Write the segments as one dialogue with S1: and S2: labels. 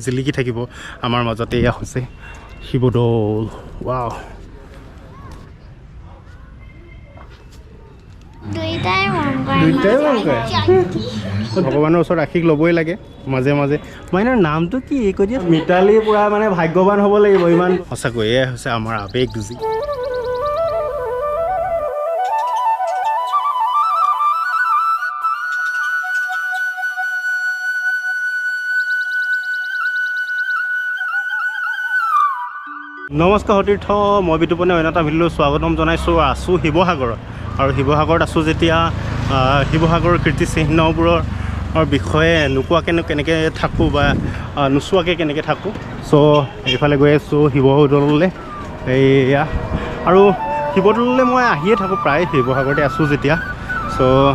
S1: জিলিকি থাকিব আমাৰ মাজতে। এয়া হৈছে শিৱদৌল। ৱাও,
S2: দুইটাই মন কৰে।
S1: ভগৱানৰ ওচৰত আশীষ ল'বই লাগে মাজে মাজে। মাইনাৰ নামটো কি কৈ দিয়া? মিতালী পুৰা মানে ভাগ্যৱান হ'ব লাগিব ইমান। সঁচাকৈ এয়াই হৈছে আমাৰ আৱেগ দুজি। নমস্কাৰ সতীৰ্থ, মই বিতুপনে অন্য এটা ভিডিঅ'লৈ স্বাগতম জনাইছোঁ। আছোঁ শিৱসাগৰত, আৰু শিৱসাগৰত আছোঁ যেতিয়া শিৱসাগৰৰ কীৰ্তিচিহ্নবোৰৰ বিষয়ে নোকোৱাকৈ কেনেকৈ থাকোঁ বা নোচোৱাকৈ কেনেকৈ থাকোঁ। চ' এইফালে গৈ আছোঁ শিৱদৌললৈ। এইয়া আৰু শিৱদৌললৈ মই আহিয়ে থাকোঁ প্ৰায়, শিৱসাগৰতে আছোঁ যেতিয়া। চ'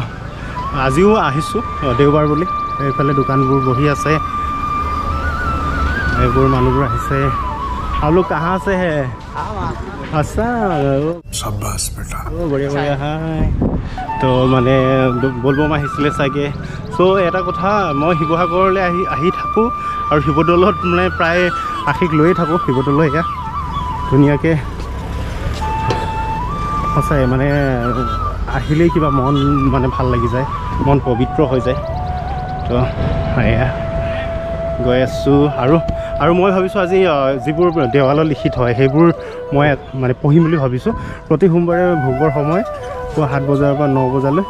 S1: আজিও আহিছোঁ দেওবাৰ বুলি। এইফালে দোকানবোৰ বহি আছে, এইবোৰ মানুহবোৰ আহিছে। आप लोग कहाँ से है? अच्छा, शाबाश बेटा, बढ़िया बढ़िया। हाय, তো মানে বলবম আহিছিলে চাগে। চ' এটা কথা, মই শিৱসাগৰলৈ আহি থাকোঁ আৰু শিৱদৌলত মানে প্ৰায় আশীষ লৈয়ে থাকোঁ। শিৱদৌলত এয়া ধুনীয়াকৈ সঁচাই মানে আহিলেই কিবা মন মানে ভাল লাগি যায়, মন পবিত্ৰ হৈ যায়। তো এয়া গৈ আছোঁ। আৰু মই ভাবিছোঁ আজি যিবোৰ দেৱালত লিখিত হয় সেইবোৰ মই মানে পঢ়িম বুলি ভাবিছোঁ। প্ৰতি সোমবাৰে ভোগৰ সময় পুৱা 7 বজাৰ পৰা 9 বজালৈ,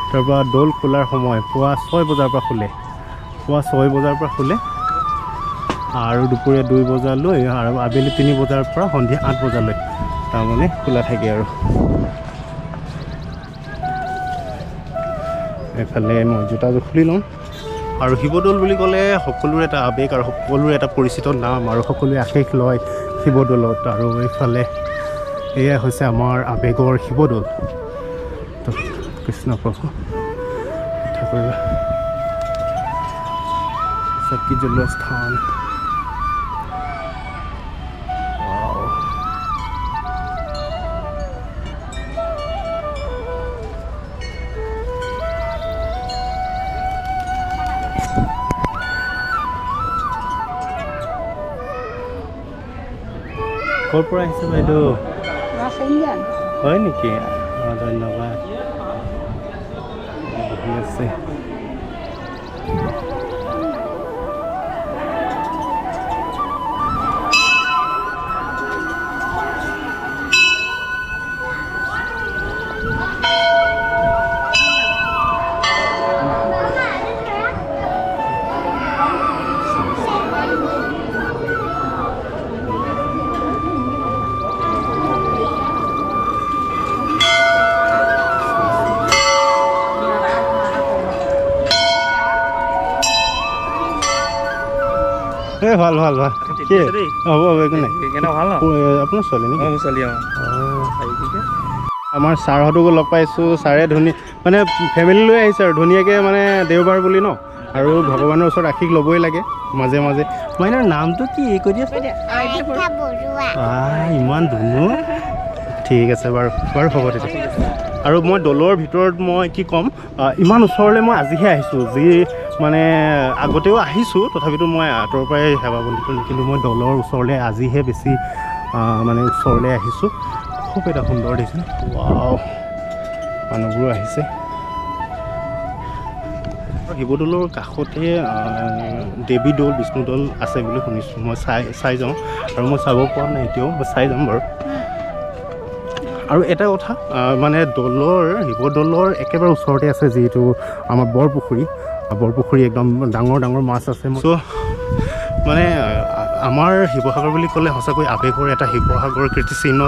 S1: তাৰপৰা দৌল খোলাৰ সময় পুৱা 6 বজাৰ পৰা খোলে, আৰু দুপৰীয়া 2 বজালৈ, আৰু আবেলি 3 বজাৰ পৰা সন্ধিয়া 8 বজালৈ তাৰমানে খোলা থাকে। আৰু এইফালে মই জোতাযোৰ খুলি লওঁ। আৰু শিৱদৌল বুলি ক'লে সকলোৰে এটা আৱেগ আৰু সকলোৰে এটা পৰিচিত নাম, আৰু সকলোৱে আশীষ লয় শিৱদৌলত। আৰু এইফালে এয়াই হৈছে আমাৰ আৱেগৰ শিৱদৌল। তো কৃষ্ণ প্ৰভু কথা কৰিবা। চাকি জ্বলোৱা স্থান। ক'ৰ পৰা আহিছে বাইদেউ? হয় নেকি? ধন্যবাদ। বহি আছে। ভাল ভাল ভাল। কি হ'ব একো নাই। আপোনাৰ ছোৱালী নেকি? ছোৱালী। আমাৰ ছাৰহঁতকো লগ পাইছোঁ। ছাৰে মানে ফেমিলি লৈ আহিছে আৰু ধুনীয়াকৈ মানে দেওবাৰ বুলি ন, আৰু ভগৱানৰ ওচৰত আশীষ ল'বই লাগে মাজে মাজে। মাইনাৰ নামটো কি কৈ দিয়া? ইমান ধুনীয়া। ঠিক আছে বাৰু বাৰু, হ'ব তেতিয়া। আৰু মই দৌলৰ ভিতৰত মই কি ক'ম, ইমান ওচৰলৈ মই আজিহে আহিছোঁ। যি মানে আগতেও আহিছোঁ, তথাপিতো মই আঁতৰৰ পৰাই সেৱা বন্তি কৰিলোঁ, কিন্তু মই দৌলৰ ওচৰলৈ আজিহে বেছি মানে ওচৰলৈ আহিছোঁ। খুব এটা সুন্দৰ দেখিছে। ৱাও, মানুহবোৰো আহিছে। শিৱদৌলৰ কাষতে দেৱী দৌল, বিষ্ণু দৌল আছে বুলি শুনিছোঁ। মই চাই যাওঁ, আৰু মই চাব পৰা নাই এতিয়াও, মই চাই যাম বাৰু। আৰু এটা কথা, মানে শিৱদৌলৰ একেবাৰে ওচৰতে আছে যিটো আমাৰ বৰপুখুৰী একদম ডাঙৰ ডাঙৰ মাছ আছে। চ' মানে আমাৰ শিৱসাগৰ বুলি ক'লে সঁচাকৈ আৱেগৰ এটা শিৱসাগৰৰ কীৰ্তিচিহ্ন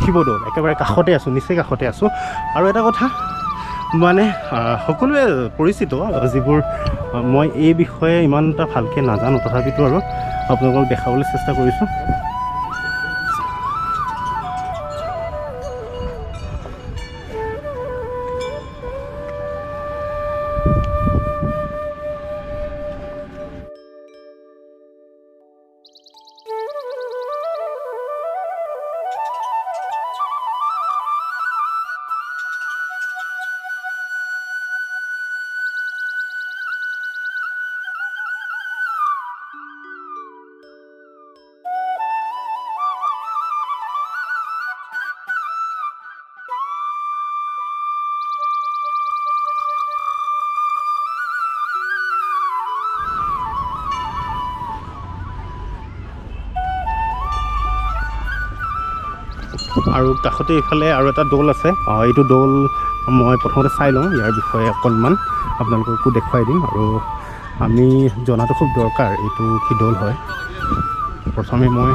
S1: শিৱদৌল একেবাৰে কাষতে আছোঁ, নিচেই কাষতে আছোঁ। আৰু এটা কথা মানে সকলোৱে পৰিচিত, যিবোৰ মই এই বিষয়ে ইমান এটা ভালকৈ নাজানো, তথাপিতো আৰু আপোনালোকক দেখাবলৈ চেষ্টা কৰিছোঁ। আৰু কাষতে এইফালে আৰু এটা দৌল আছে এইটো দৌল মই প্ৰথমতে চাই লওঁ ইয়াৰ বিষয়ে অকণমান আপোনালোককো দেখুৱাই দিম আৰু আমি জনাটো খুব দৰকাৰ এইটো কি দৌল হয় প্ৰথমে মই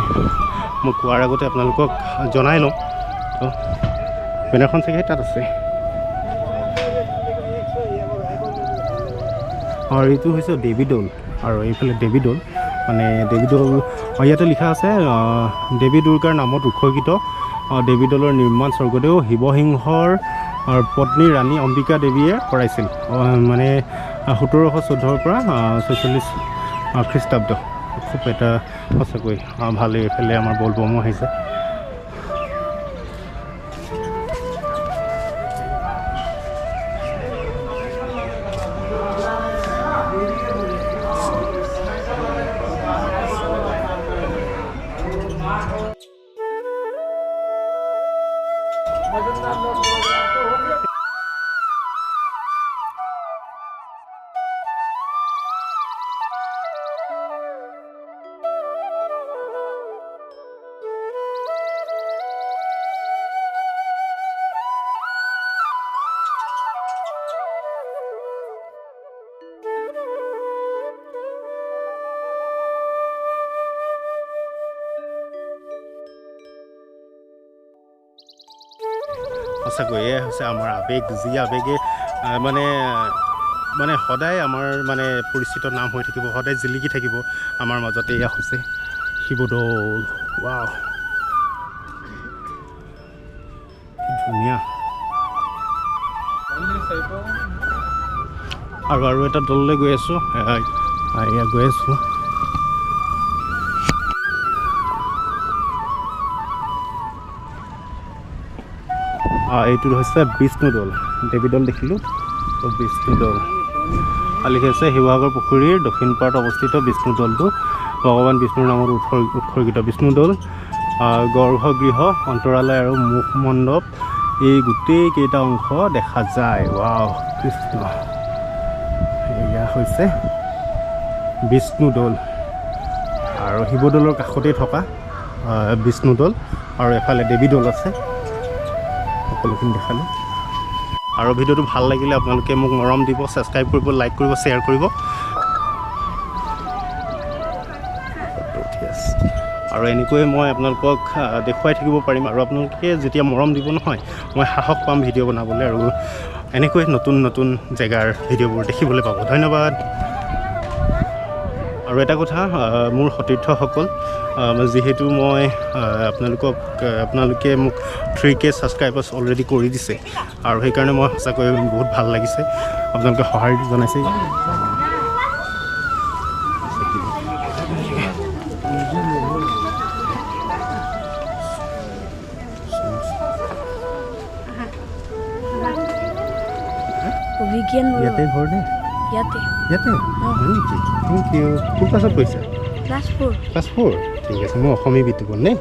S1: কোৱাৰ আগতে আপোনালোকক জনাই লওঁ তো বেনাৰখন চাগে তাত আছে আৰু এইটো হৈছে দেৱী দৌল আৰু এইফালে দেৱী দৌল মানে দেৱী দৌল ইয়াতে লিখা আছে দেৱী দুৰ্গাৰ নামত উৎসৰ্গিত দেৱী দৌলৰ নিৰ্মাণ স্বৰ্গদেউ শিৱসিংহৰ পত্নী ৰাণী অম্বিকা দেৱীয়ে কৰাইছিল মানে 1714 পৰা 46 খ্ৰীষ্টাব্দ খুব এটা সঁচাকৈ ভালেই এইফালে আমাৰ বলবমো আহিছে সঁচাকৈ এয়া হৈছে আমাৰ আৱেগ যি আৱেগে মানে মানে সদায় আমাৰ মানে পৰিচিত নাম হৈ থাকিব সদায় জিলিকি থাকিব আমাৰ মাজতে এয়া হৈছে শিৱদৌল ৱাও ধুনীয়া আৰু এটা দৌললৈ গৈ আছোঁ এয়া গৈ আছোঁ এইটো হৈছে বিষ্ণুদৌল দেৱীদৌল দেখিলোঁ তো বিষ্ণুদৌল লিখি আছে শিৱসাগৰ পুখুৰীৰ দক্ষিণ পাৰত অৱস্থিত বিষ্ণুদৌলটো ভগৱান বিষ্ণুৰ নামত উৎসৰ্গিত বিষ্ণুদৌল গৰ্ভগৃহ অন্তৰালয় আৰু মুখ মণ্ডপ এই গোটেইকেইটা অংশ দেখা যায় ৱাও কৃষ্ণ এয়া হৈছে বিষ্ণুদৌল আৰু শিৱদৌলৰ কাষতেই থকা বিষ্ণুদৌল আৰু এফালে দেৱীদৌল আছে সকলোখিনি দেখালোঁ আৰু ভিডিঅ'টো ভাল লাগিলে আপোনালোকে মোক মৰম দিব ছাবস্ক্ৰাইব কৰিব লাইক কৰিব শ্বেয়াৰ কৰিব আৰু এনেকৈয়ে মই আপোনালোকক দেখুৱাই থাকিব পাৰিম আৰু আপোনালোকে যেতিয়া মৰম দিব নহয় মই সাহস পাম ভিডিঅ' বনাবলৈ আৰু এনেকৈ নতুন নতুন জেগাৰ ভিডিঅ'বোৰ দেখিবলৈ পাব ধন্যবাদ আৰু এটা কথা মোৰ সতীৰ্থসকল যিহেতু মই আপোনালোকে মোক 3K ছাবস্ক্ৰাইবাৰ্ছ অলৰেডি কৰি দিছে আৰু সেইকাৰণে মই সঁচাকৈ বহুত ভাল লাগিছে আপোনালোকে সহায় জনাইছে ইয়াতে ঘৰ নে ইয়াতে থেংক ইউ কোন ক্লাছত কৈছা ক্লাছ 4 ঠিক আছে মই অসমী বিতুপন নে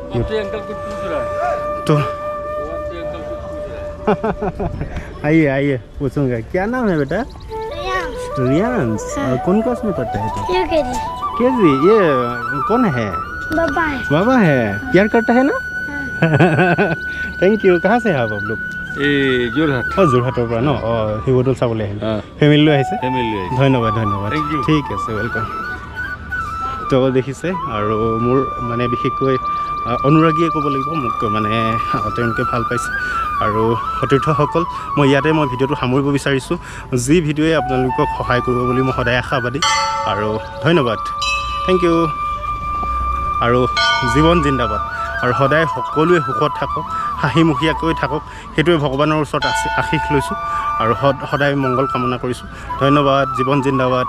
S1: तो आइए पूछूंगा क्या नाम है बेटा रियांश और कौन क्लास में पढ़ता है केजी ये कौन है बाबा है प्यार करता है ना थैंक यू कहाँ से है आप लोग যোৰহাটৰ পৰা ন শিৱদৌল চাবলৈ আহিলে ফেমিলি লৈ আহিছে ধন্যবাদ ঠিক আছে ৱেলকাম তো দেখিছে আৰু মোৰ মানে বিশেষকৈ অনুৰাগীয়ে ক'ব লাগিব মোক মানে তেওঁলোকে ভাল পাইছে আৰু সতীৰ্থসকল মই ইয়াতে ভিডিঅ'টো সামৰিব বিচাৰিছোঁ যি ভিডিঅ'য়ে আপোনালোকক সহায় কৰিব বুলি মই সদায় আশাবাদী আৰু ধন্যবাদ থেংক ইউ আৰু জীৱন জিন্দাবাদ আৰু সদায় সকলোৱে সুখত থাকক হাঁহিমুখীয়াকৈ থাকক সেইটোৱে ভগৱানৰ ওচৰত আশীষ লৈছোঁ আৰু সদায় মংগল কামনা কৰিছোঁ ধন্যবাদ জীৱন জিন্দাবাদ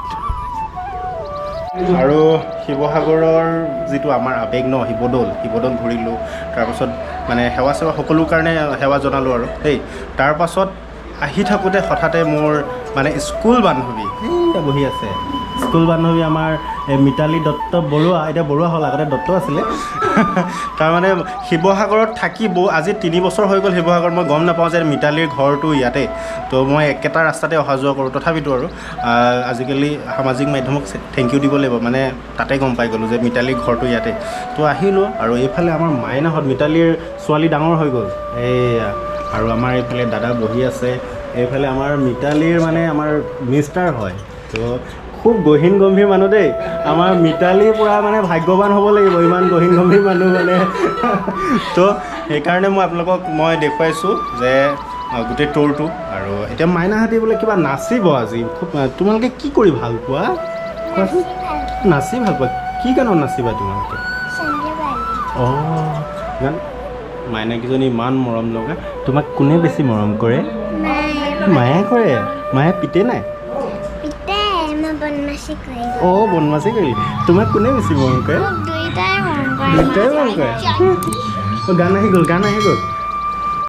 S1: আৰু শিৱসাগৰৰ যিটো আমাৰ আৱেগ ন শিৱদৌল ঘূৰিলোঁ তাৰপাছত মানে সেৱা চেৱা সকলো কাৰণে সেৱা জনালোঁ আৰু দেই তাৰপাছত আহি থাকোঁতে হঠাতে মোৰ মানে স্কুল বান্ধৱী বহি আছে স্কুল বান্ধৱী আমাৰ মিতালী দত্ত বৰুৱা, এতিয়া বৰুৱা হ'ল, আগতে দত্ত আছিলে। তাৰমানে শিৱসাগৰত থাকি আজি 3 বছৰ হৈ গ'ল শিৱসাগৰত। মই গম নাপাওঁ যে মিতালীৰ ঘৰটো ইয়াতে, তো মই একেটা ৰাস্তাতে অহা যোৱা কৰোঁ। তথাপিতো আৰু আজিকালি সামাজিক মাধ্যমক থেংক ইউ দিব লাগিব, মানে তাতে গম পাই গ'লোঁ যে মিতালীৰ ঘৰটো ইয়াতে। তো আহিলোঁ আৰু এইফালে আমাৰ মাইনাহঁত, মিতালীৰ ছোৱালী ডাঙৰ হৈ গ'ল এইয়া, আৰু আমাৰ এইফালে দাদা বহি আছে। এইফালে আমাৰ মিতালীৰ মানে আমাৰ মিষ্টাৰ হয়, তো খুব গহীন গম্ভীৰ মানুহ দেই। আমাৰ মিতালী পূৰা মানে ভাগ্যৱান হ'ব লাগিব, ইমান গহীন গম্ভীৰ মানুহ মানে। তো সেইকাৰণে মই আপোনালোকক দেখুৱাইছোঁ যে গোটেই ট'ৰটো। আৰু এতিয়া মাইনাহঁতি বোলে কিবা নাচিব আজি। খুব তোমালোকে কি কৰি ভাল পোৱা কোৱাচোন? নাচি ভাল পোৱা? কি গানত নাচিবা তোমালোকে? অঁ, গান। মাইনাকেইজনী ইমান মৰম লগা। তোমাক কোনে বেছি মৰম কৰে? মায়ে কৰে। মায়ে পিতে নাই? অঁ, বদমাচি কৰিলি। তোমাক কোনে বেছি মৰম কৰে? দুইটাই মৰম কৰে। গান আহি গ'ল, গান আহি গ'ল।